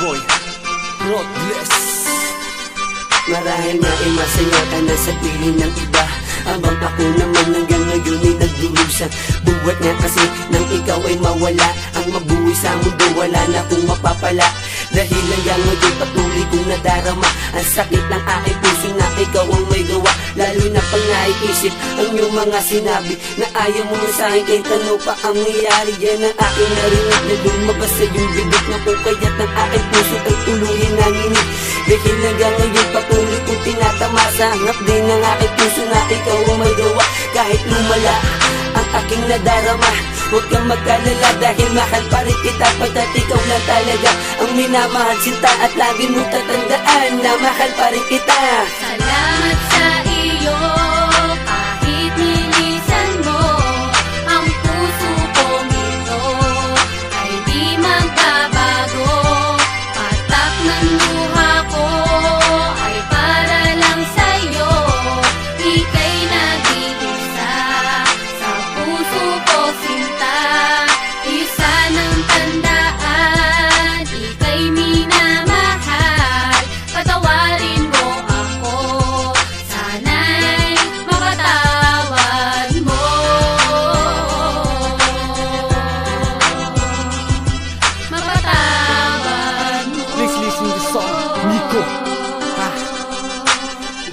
boy Roadless. Marahil nga ay masaya ka na sa piling ng iba, habang ako naman hanggang ngayon ay nagdurusa. Buwat nga kasi nang ikaw ay mawala, ang mabuhay sa mundo wala na kong mapapala. Dahil hanggang ngayon patuloy kong nadarama ang sakit ng aking puso na ikaw ang may gawa. Lalo na pag naiisip ang iyong mga sinabi na ayaw mo sa akin, kahit ano pa ang nangyari. Yan ang aking narinig na lumabas sa iyong bibig, na kung kaya't ng aking puso ay tuluyan nanginig. Dahil hanggang ngayon patuloy kong tinatamasa, hanap din ng aking puso na ikaw ang may gawa. Kahit lumala ang aking nadarama, huwag kang mag-alala dahil mahal pa rin kita, pagkat ikaw lang talaga ang minamahal sinta. At lagi mo tatandaan na mahal pa rin kita. Salamat sa iyo, kahit nilisan mo ang puso kong ito ay di magbabago. Patak ng luha ko ay para lang sa'yo, ika'y nag-iisa sa puso ko sinta. Isa ng tandaan, ika'y minamahal, patawarin mo ako, sana'y mapatawad mo. Mapatawad mo. Please listen to the song, Nico.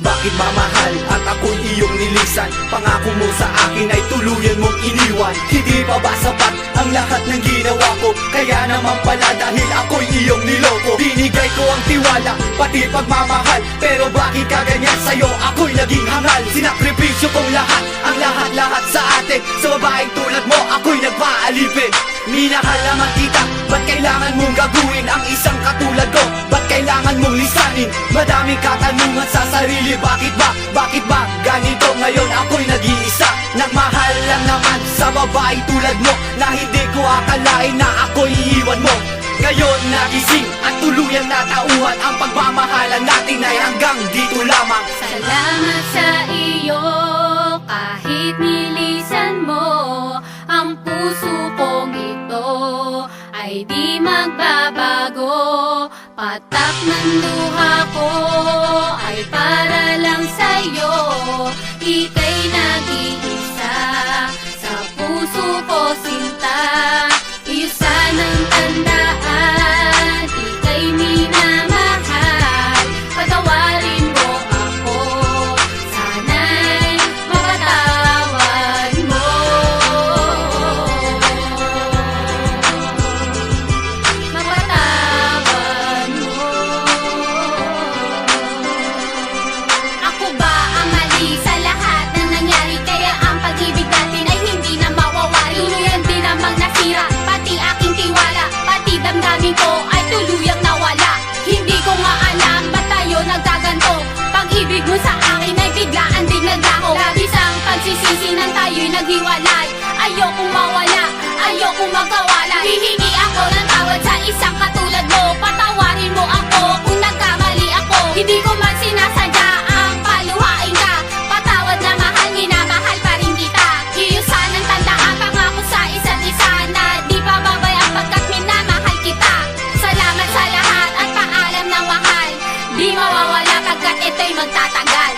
Bakit mamahal at ako'y iyong nilisan? Pangako mo sa akin ay tuluyan mong iniwan. Hindi pa ba sapat ang lahat ng ginawa ko? Kaya naman pala dahil ako'y iyong niloko. Binigay ko ang tiwala, pati pagmamahal, pero bakit kaganyan sa'yo ako'y naging hangal? Sinakripisyo kong lahat, ang lahat-lahat sa atin. Sa babaeng tulad mo ako'y nagpaalipin. Minahal naman kita, ba't kailangan mong gagawin ang isang katulad ko? Ba't kailangan mong lisanin? Madaming katanungan sa sarili, bakit ba? Bakit ba ganito ngayon ako'y nag-iisa? Nagmahal lang naman sa babaeng tulad mo, na hindi ko akalain na ako'y iiwan mo. Ngayon nagising at tuluyang natauhan, ang pagmamahalan natin ay hanggang dito lamang. Salamat sa iyo, kahit nilisan mo ang puso kong ito ay di magbabago. Patak ng luha ko ay para lang sa'yo, ika'y nag-iisa sa puso ko sinta. Isa ng tandaan, ika'y minamahal, patawarin mo ako, sana'y mapatawad mo. Mapatawad mo. Ako ba ang mali sa lahat ng nangyari? Kaya ang pag-ibig natin ay hindi na mawawari. Tuluyan din namang nasira pati aking tiwala, pati damdamin ko ay tuluyang nawala. Hindi ko nga alam ba't tayo nagkaganto, pag-ibig mo sa akin ay biglaan din naglaho. Labis ang pagsisisi nang tayo'y naghiwalay, ayokong mawala, ayokong magkawala. Hihingi ako ng tawad sa isang katulad mo, patawarin mo ako kung nagkamali ako. Hindi ko man sinasadya ang paluhain ka, patawad na mahal, minamahal pa rin kita. Iyo sanang tandaan, pangako sa isa't isa na di pa babayaan pagkat minamahal kita. Salamat sa lahat at paalam ng mahal, di mawawala pagkat ito'y magtatagal.